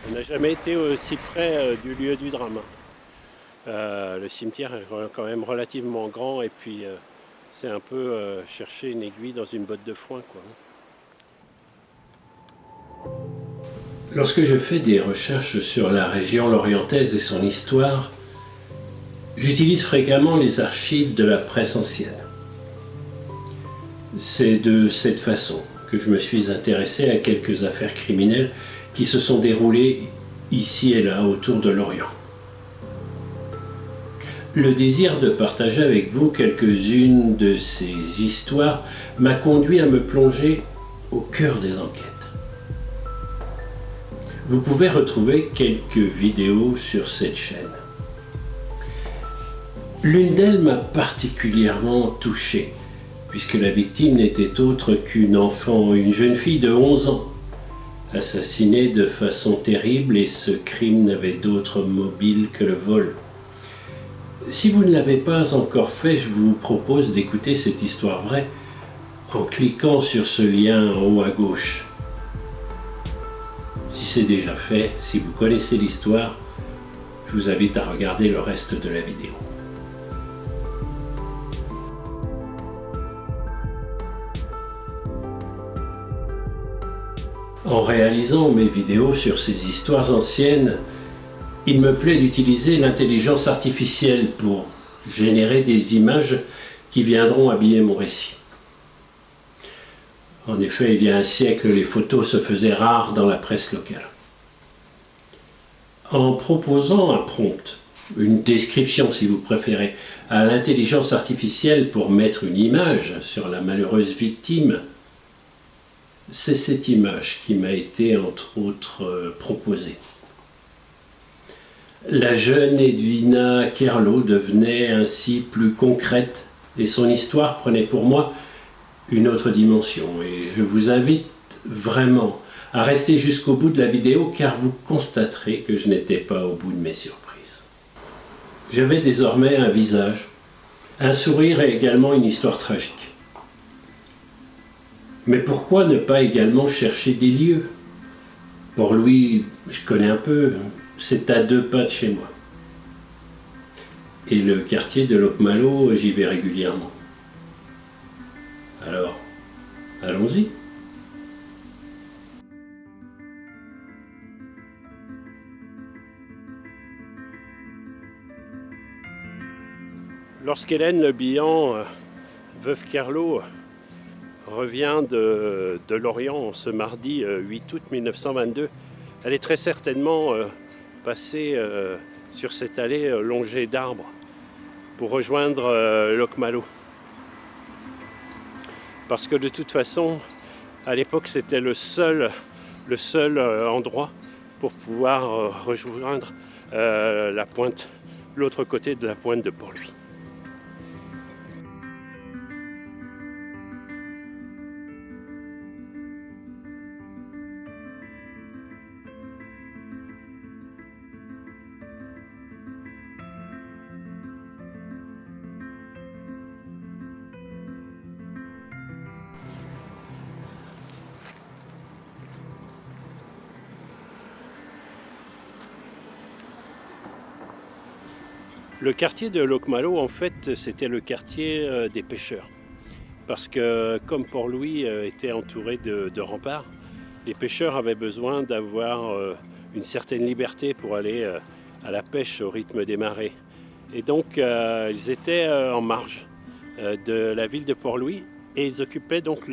On n'a jamais été aussi près du lieu du drame. Le cimetière est quand même relativement grand et puis c'est un peu chercher une aiguille dans une botte de foin, quoi. Lorsque je fais des recherches sur la région lorientaise et son histoire, j'utilise fréquemment les archives de la presse ancienne. C'est de cette façon que je me suis intéressé à quelques affaires criminelles qui se sont déroulées ici et là autour de l'Orient. Le désir de partager avec vous quelques-unes de ces histoires m'a conduit à me plonger au cœur des enquêtes. Vous pouvez retrouver quelques vidéos sur cette chaîne. L'une d'elles m'a particulièrement touché, puisque la victime n'était autre qu'une enfant, une jeune fille de 11 ans, assassinée de façon terrible, et ce crime n'avait d'autre mobile que le vol. Si vous ne l'avez pas encore fait, je vous propose d'écouter cette histoire vraie en cliquant sur ce lien en haut à gauche. Si c'est déjà fait, si vous connaissez l'histoire, je vous invite à regarder le reste de la vidéo. En réalisant mes vidéos sur ces histoires anciennes, il me plaît d'utiliser l'intelligence artificielle pour générer des images qui viendront habiller mon récit. En effet, il y a un siècle, les photos se faisaient rares dans la presse locale. En proposant un prompt, une description si vous préférez, à l'intelligence artificielle pour mettre une image sur la malheureuse victime, c'est cette image qui m'a été entre autres proposée. La jeune Edwina Kerlo devenait ainsi plus concrète et son histoire prenait pour moi une autre dimension. Et je vous invite vraiment à rester jusqu'au bout de la vidéo car vous constaterez que je n'étais pas au bout de mes surprises. J'avais désormais un visage, un sourire et également une histoire tragique. Mais pourquoi ne pas également chercher des lieux? Port-Louis, je connais un peu, c'est à 2 pas de chez moi. Et le quartier de Locmalo, j'y vais régulièrement. Alors, allons-y. Lorsqu'Hélène Le Bihan, veuve Kerlo, revient de Lorient ce mardi 8 août 1922, elle est très certainement passée sur cette allée longée d'arbres pour rejoindre Locmalo. Parce que de toute façon, à l'époque, c'était le seul endroit pour pouvoir rejoindre la pointe, l'autre côté de la pointe de Port-Louis. Le quartier de Locmalo, en fait, c'était le quartier des pêcheurs. Parce que comme Port-Louis était entouré de remparts, les pêcheurs avaient besoin d'avoir une certaine liberté pour aller à la pêche au rythme des marées. Et donc, ils étaient en marge de la ville de Port-Louis et ils occupaient donc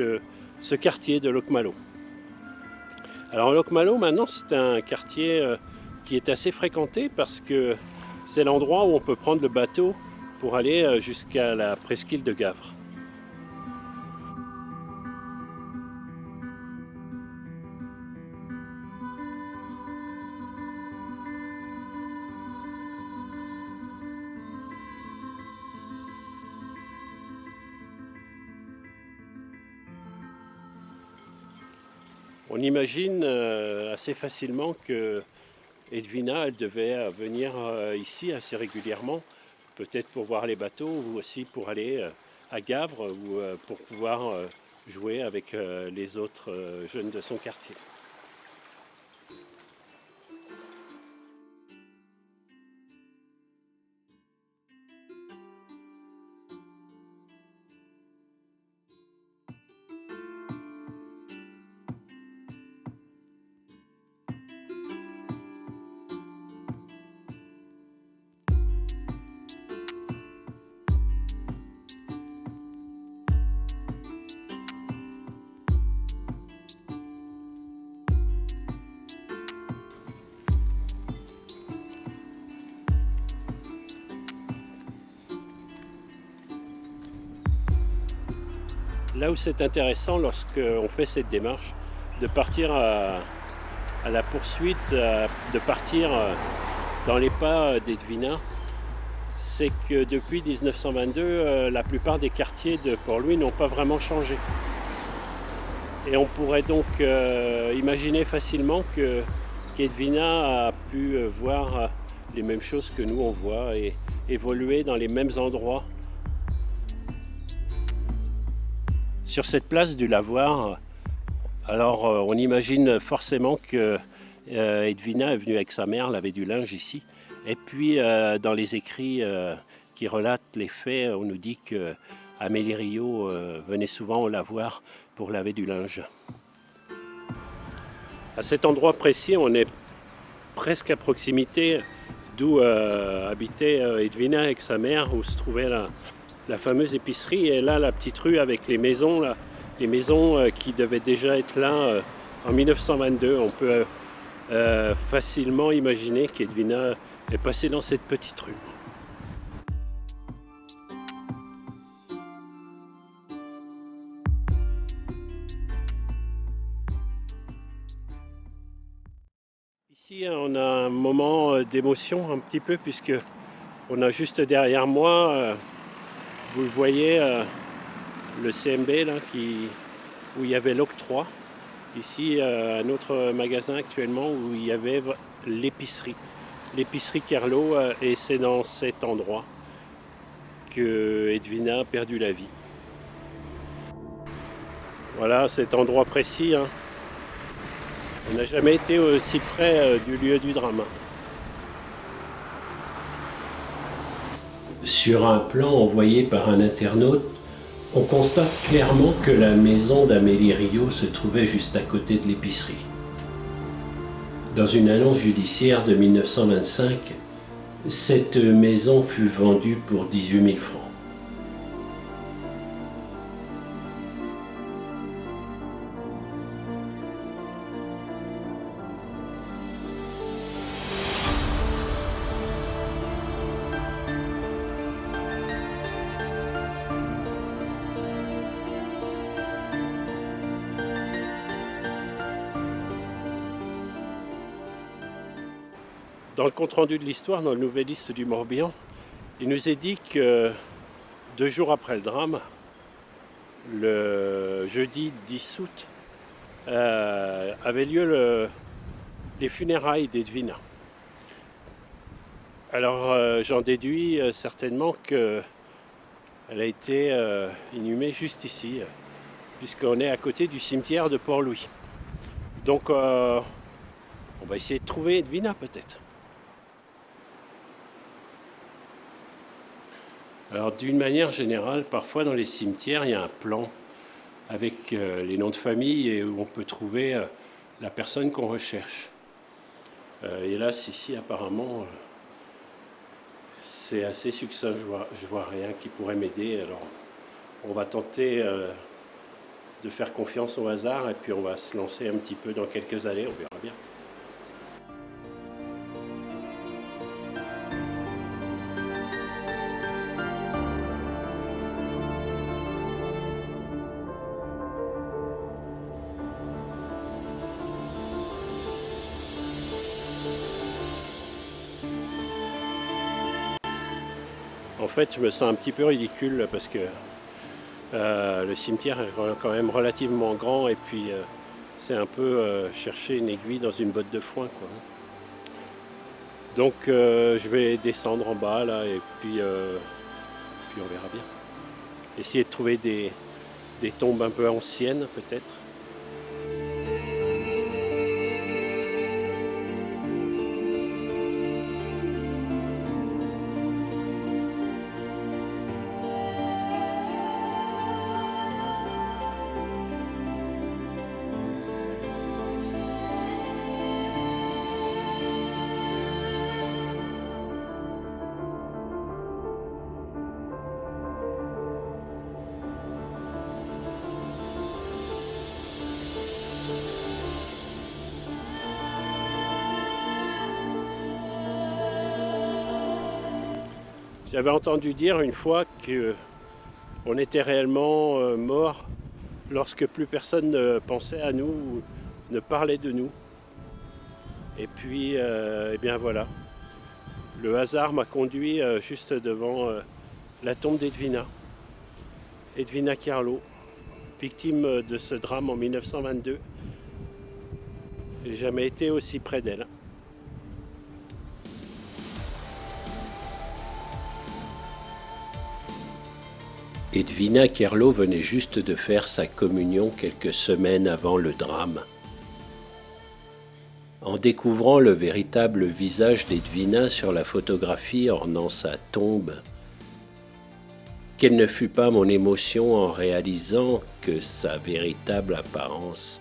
ce quartier de Locmalo. Alors Locmalo, maintenant, c'est un quartier qui est assez fréquenté parce que c'est l'endroit où on peut prendre le bateau pour aller jusqu'à la presqu'île de Gavre. On imagine assez facilement que Edwina, elle devait venir ici assez régulièrement, peut-être pour voir les bateaux ou aussi pour aller à Gavre ou pour pouvoir jouer avec les autres jeunes de son quartier. Là où c'est intéressant lorsqu'on fait cette démarche, de partir à la poursuite, de partir dans les pas d'Edwina, c'est que depuis 1922, la plupart des quartiers de Port-Louis n'ont pas vraiment changé. Et on pourrait donc imaginer facilement qu'Edwina a pu voir les mêmes choses que nous on voit et évoluer dans les mêmes endroits. Sur cette place du Lavoir, alors on imagine forcément que Edwina est venue avec sa mère laver du linge ici. Et puis dans les écrits qui relatent les faits, on nous dit qu'Amélie Riault venait souvent au lavoir pour laver du linge. À cet endroit précis, on est presque à proximité d'où habitait Edwina avec sa mère, où se trouvait la fameuse épicerie. Et là, la petite rue avec les maisons, là, les maisons qui devaient déjà être là en 1922. On peut facilement imaginer qu'Edwina est passée dans cette petite rue. Ici, on a un moment d'émotion un petit peu, puisque on a juste derrière moi, vous le voyez, le CMB là, où il y avait l'octroi. Ici, un autre magasin actuellement où il y avait l'épicerie Kerlot, et c'est dans cet endroit que Edwina a perdu la vie. Voilà, cet endroit précis, hein. On n'a jamais été aussi près du lieu du drame. Sur un plan envoyé par un internaute, on constate clairement que la maison d'Amélie Riault se trouvait juste à côté de l'épicerie. Dans une annonce judiciaire de 1925, cette maison fut vendue pour 18 000 francs. Dans le compte-rendu de l'histoire, dans le Nouvelliste du Morbihan, il nous est dit que 2 jours après le drame, le jeudi 10 août, avaient lieu les funérailles d'Edwina. Alors j'en déduis certainement qu'elle a été inhumée juste ici, puisqu'on est à côté du cimetière de Port-Louis. Donc on va essayer de trouver Edwina peut-être. Alors d'une manière générale, parfois dans les cimetières, il y a un plan avec les noms de famille et où on peut trouver la personne qu'on recherche. Hélas, ici apparemment, c'est assez succinct, je vois rien qui pourrait m'aider. Alors on va tenter de faire confiance au hasard et puis on va se lancer un petit peu dans quelques années, on verra bien. En fait, je me sens un petit peu ridicule parce que le cimetière est quand même relativement grand et puis c'est un peu chercher une aiguille dans une botte de foin, quoi. Donc je vais descendre en bas là et puis on verra bien. Essayer de trouver des tombes un peu anciennes peut-être. J'avais entendu dire une fois qu'on était réellement mort lorsque plus personne ne pensait à nous, ou ne parlait de nous. Et puis, eh bien voilà, le hasard m'a conduit juste devant la tombe d'Edwina. Edwina Carlo, victime de ce drame en 1922. J'ai jamais été aussi près d'elle. Edwina Kerlo venait juste de faire sa communion quelques semaines avant le drame. En découvrant le véritable visage d'Edwina sur la photographie ornant sa tombe, quelle ne fut pas mon émotion en réalisant que sa véritable apparence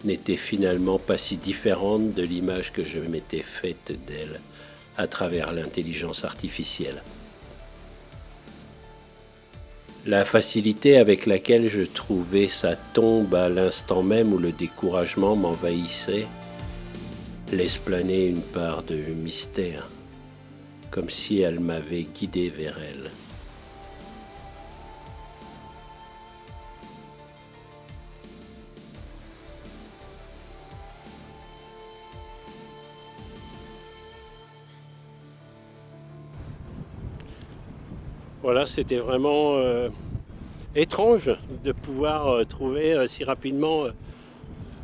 n'était finalement pas si différente de l'image que je m'étais faite d'elle à travers l'intelligence artificielle. La facilité avec laquelle je trouvais sa tombe à l'instant même où le découragement m'envahissait laisse planer une part de mystère, comme si elle m'avait guidé vers elle. Voilà, c'était vraiment étrange de pouvoir trouver si rapidement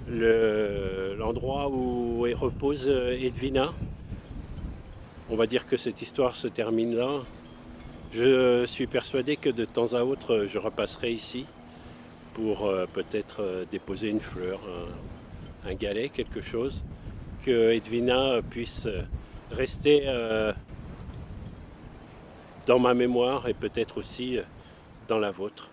l'endroit où repose Edwina. On va dire que cette histoire se termine là. Je suis persuadé que de temps à autre, je repasserai ici pour peut-être déposer une fleur, un galet, quelque chose, que Edwina puisse rester dans ma mémoire et peut-être aussi dans la vôtre.